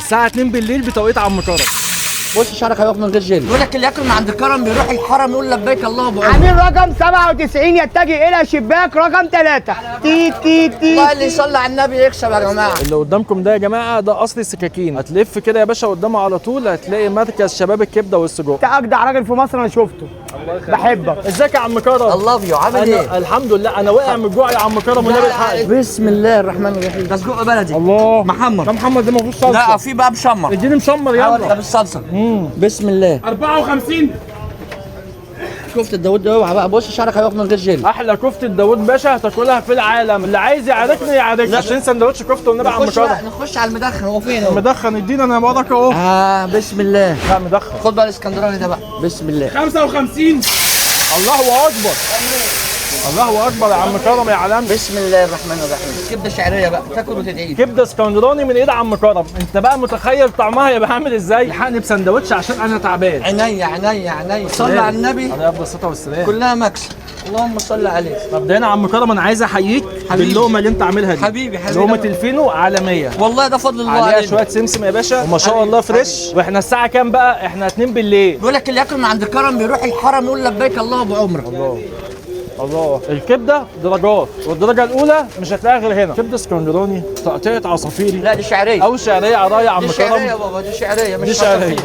الساعه 2 بالليل بتوقيت عم كرم. بص شعرك هيقف من غير جل. يقول لك اللي ياكل من عند كرم بيروح الحرم يقول لبيك الله ابو عمر. عميل رقم 97 يتجه الى شباك رقم 3. تي تي تي. الله اللي يصلي على النبي يكسب يا جماعه. اللي قدامكم ده يا جماعه ده اصل السكاكين، هتلف كده يا باشا قدامه على طول هتلاقي مركز شباب الكبده والسجق. انت اجدع راجل في مصر انا شفته. بحبك. ازيك يا عم كرم؟ الله بيو عامل ايه؟ الحمد لله انا واقع من الجوع يا عم كرم والنبي الحقني. بسم الله الرحمن الرحيم. ده سجق بلدي. الله محمد. ده محمد ده ما فيهوش صلصه. لا في بقى مشمر. اديني مشمر ده يلا. بالصلصه. بسم الله. 54. كفته داوود ده اوعى بقى. بص شعرك هيقف من غير جل. احلى كفته داوود باشا هتاكلها في العالم، اللي عايز يعاركني يعاركني عشان سندوتش كفته والنبي يا عم كرم. نخش على المدخن. هو فين هو؟ مدخن ادينا انا وراك اهو. بسم الله. لا مدخن. خد بقى الاسكندراني ده بقى. بسم الله. 55. الله اكبر. الله اكبر يا عم كرم يا عالمي. بسم الله الرحمن الرحيم. كبده شعريه بقى تاكل وتدعي. كبده اسكندراني من ايد عم كرم، انت بقى متخيل طعمها هيبقى عامل ازاي؟ الحقني بسندوتش عشان انا تعبان. عينيا عينيا عينيا. صلي على النبي. عليه افضل الصلاه والسلام. كلها مكسب. اللهم صل عليه. مبدئيا يا عم كرم انا عايز احييك باللقمه اللي انت عاملها دي. حبيبي لقمه الفينو عالميه والله ده فضل الله عليها علينا. شويه سمسم يا باشا وما شاء الله فريش. واحنا الساعه كام بقى؟ احنا 2 بالليل. بيقول لك اللي ياكل من عند كرم بيروح الحرم يقول لبيك الله ابو عمر. الله الكبده درجات، والدرجه الاولى مش هتلاقيها غير هنا. كبده اسكندراني تقطيعه عصافيري. لا دي شعريه. او شعريه عرايه يا عم دي كرم. شعريه يا بابا. دي شعريه مش دي شعريه.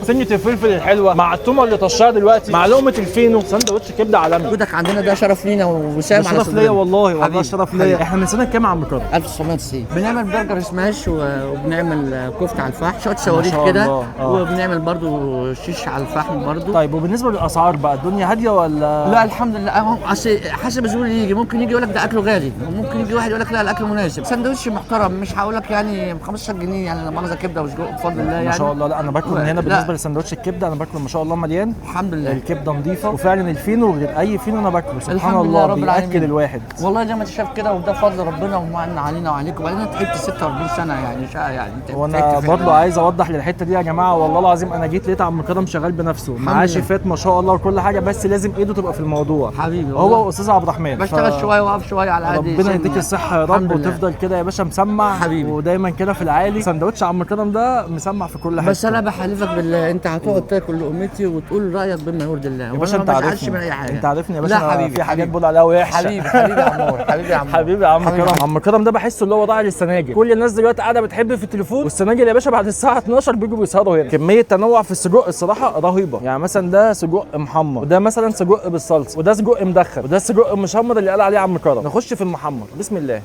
سنه الفلفل الحلوه مع التومه اللي طشها دلوقتي مع لقمه الفينو. سندوتش كبده عالمي. وجودك عندنا ده شرف لينا ووسام على شرف ليا والله شرف ليا. احنا من سنه كام يا عم كرم؟ 1990. بنعمل برجر سماش وبنعمل كفته على الفحم شويه صواريخ شاء كده. الله. وبنعمل برضو شيش على الفحم برضو. طيب وبالنسبه للاسعار بقى الدنيا هاديه ولا؟ لا الحمد لله. اصل حسب الزبون اللي يجي ممكن يجي يقول لك ده اكله غالي وممكن يجي واحد يقول لك لا الاكل مناسب. سندوتش محترم مش هقول لك يعني ب 15 جنيه يعني مؤاخذه كبده وسجق بفضل الله يعني. ما شاء الله. لا انا باكل من هنا بالنسبه لسندوتش الكبده انا باكله ما شاء الله مليان. الحمد لله. الكبده نظيفه وفعلا الفينو غير اي فينو انا باكله سبحان الحمد لله الله رب بياكل العالمين. الواحد. والله زي ما انت شايف كده وده فضل ربنا ومعنا علينا وعليكم. وبعدين انا تعبت 46 سنه يعني يعني انت وانا برضه عايز اوضح للحته دي يا جماعه والله العظيم انا جيت لقيت عم كرم شغال بنفسه معاه شيفات ما شاء الله وكل حاجه بس لازم ايده تبقى في الموضوع. حبيبي هو واستاذ عبد الرحمن بشتغل شويه واقف شويه على قد ربنا يديك الصحه يا رب وتفضل كده يا باشا مسمع حبيبي. ودايما كده في العالي. سندوتش عم كرم ده مسمع في كل حته. بس انا بحلفك بالله انت هتقعد تاكل لقمتي وتقول رايك بما يرضي الله. يا باشا انت عارفني من اي حاجه. انت عارفني يا باشا. لا حبيبي في حاجات بقول عليها وحشه. حبيبي حبيبي يا عمور. حبيبي يا عمور. حبيبي يا عم كرم. عم كرم ده بحسه اللي هو ضاع للسناجل. كل الناس دلوقتي قاعده بتحب في التليفون والسناجل يا باشا بعد الساعه 12 بيجوا بيسهروا هنا. كميه تنوع في السجق الصراحه رهيبه. يعني مثلا ده سجق محمر وده مثلا سجق بالصلصه وده سجق مدخن وده سجق مشمر اللي قال عليه عم كرم. نخش في المحمر بسم الله.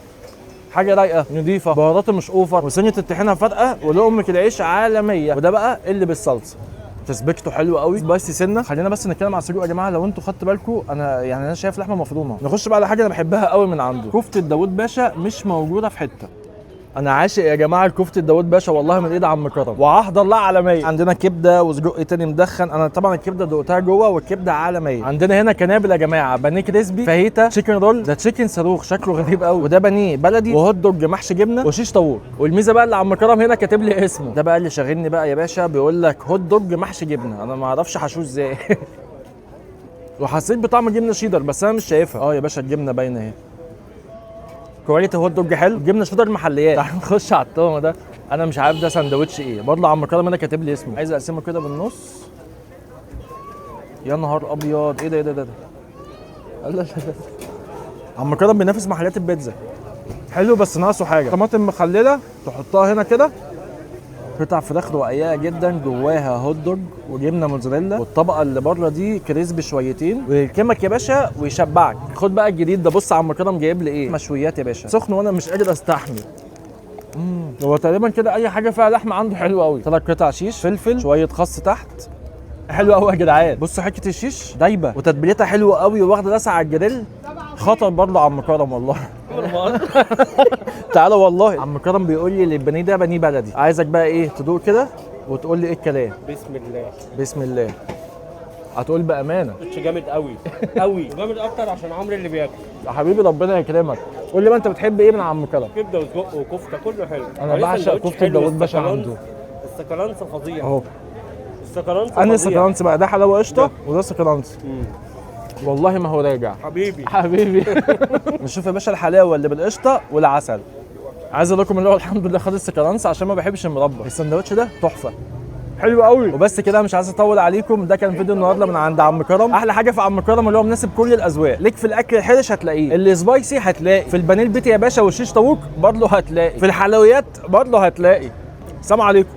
حاجه رايقه نضيفه بهاراته مش اوفر وصينيه الطحينه فاتقه ولقمه العيش عالميه. وده بقى اللي بالصلصه تسبيكته حلوه قوي بس سنه. خلينا بس نتكلم على السجق يا جماعه. لو انتوا خدتوا بالكم انا شايف لحمه مفرومه. نخش بقى على حاجه انا بحبها قوي من عنده. كفته داوود باشا مش موجوده في حته. انا عاشق يا جماعه الكفته داوود باشا والله من ايد عم كرم وعهد الله عالميه. عندنا كبده وسجق تاني مدخن. انا طبعا الكبده دقتها جوه والكبده عالميه. عندنا هنا كنابل يا جماعه بانيه كريسبي فاهيتا تشيكن رول. ده تشيكن صاروخ شكله غريب قوي. وده بانيه بلدي وهوت دوج محشي جبنه وشيش طاووق. والميزه بقى اللي عم كرم هنا كاتب لي اسمه. ده بقى اللي شاغلني بقى يا باشا. بيقول لك هوت دوج محشي جبنه. انا ما اعرفش حشوه ازاي. وحسيت بطعم جبنه شيدر بس انا مش شايفها. يا باشا الجبنه باينه اهي. كواليتي هوت دوج حلو. جبنه شيدر محليات. تعال نخش على الطعم ده. انا مش عارف ده سندوتش ايه برضه. عم كرم انا كاتب لي اسمه. عايز اقسمه كده بالنص. يا نهار ابيض ايه ده. لا عم كرم بينافس محلات البيتزا. حلو بس ناقصه حاجه. طماطم مخلله تحطها هنا كده. قطع فراخ رقيقه جدا جواها هوت دوج وجبنه موتزاريلا. والطبقه اللي بره دي كريسبي شويتين ويلكمك يا باشا ويشبعك. خد بقى الجديد ده. بص عم كرم جايب لي ايه. مشويات يا باشا سخن وانا مش قادر استحمل. هو تقريبا كده اي حاجه فيها لحمه عنده حلوه قوي. 3 قطع شيش فلفل شويه خس تحت. حلو قوي يا جدعان. بصوا حته الشيش دايبه وتتبيلتها حلوه قوي وواخده لسعه على الجريل. خطر برضه عم كرم والله. تعالى والله. عم كرم بيقول لي البانيه ده بانيه بلدي. عايزك بقى ايه تدوق كده وتقول لي ايه الكلام. بسم الله. بسم الله. هتقول بامانه. جامد قوي قوي جامد اكتر عشان عمرو اللي بياكل. يا حبيبي ربنا يكرمك. قول لي بقى انت بتحب ايه من عم كرم؟ كبده وسجق وكفته كله حلو. انا بعشق كفته داوود باشا عنده. السكالانس فظيع اهو. السكالانس انا السكالانس بقى ده حلاوه قشطه وده السكالانس. والله ما هو راجع حبيبي حبيبي. نشوف يا باشا الحلاوه اللي بالقشطه والعسل. عايز اقول لكم اللي هو الحمد لله خد السكرانس عشان ما بحبش المربى. السندوتش ده تحفه حلو قوي. وبس كده مش عايز اطول عليكم، ده كان فيديو النهارده من عند عم كرم. احلى حاجه في عم كرم اللي هو مناسب كل الاذواق، ليك في الاكل الحرش هتلاقيه، اللي سبايسي هتلاقي، في البانيه البيتي يا باشا والشيش طاووق برضه هتلاقي، في الحلويات برضه هتلاقي. سلام عليكم.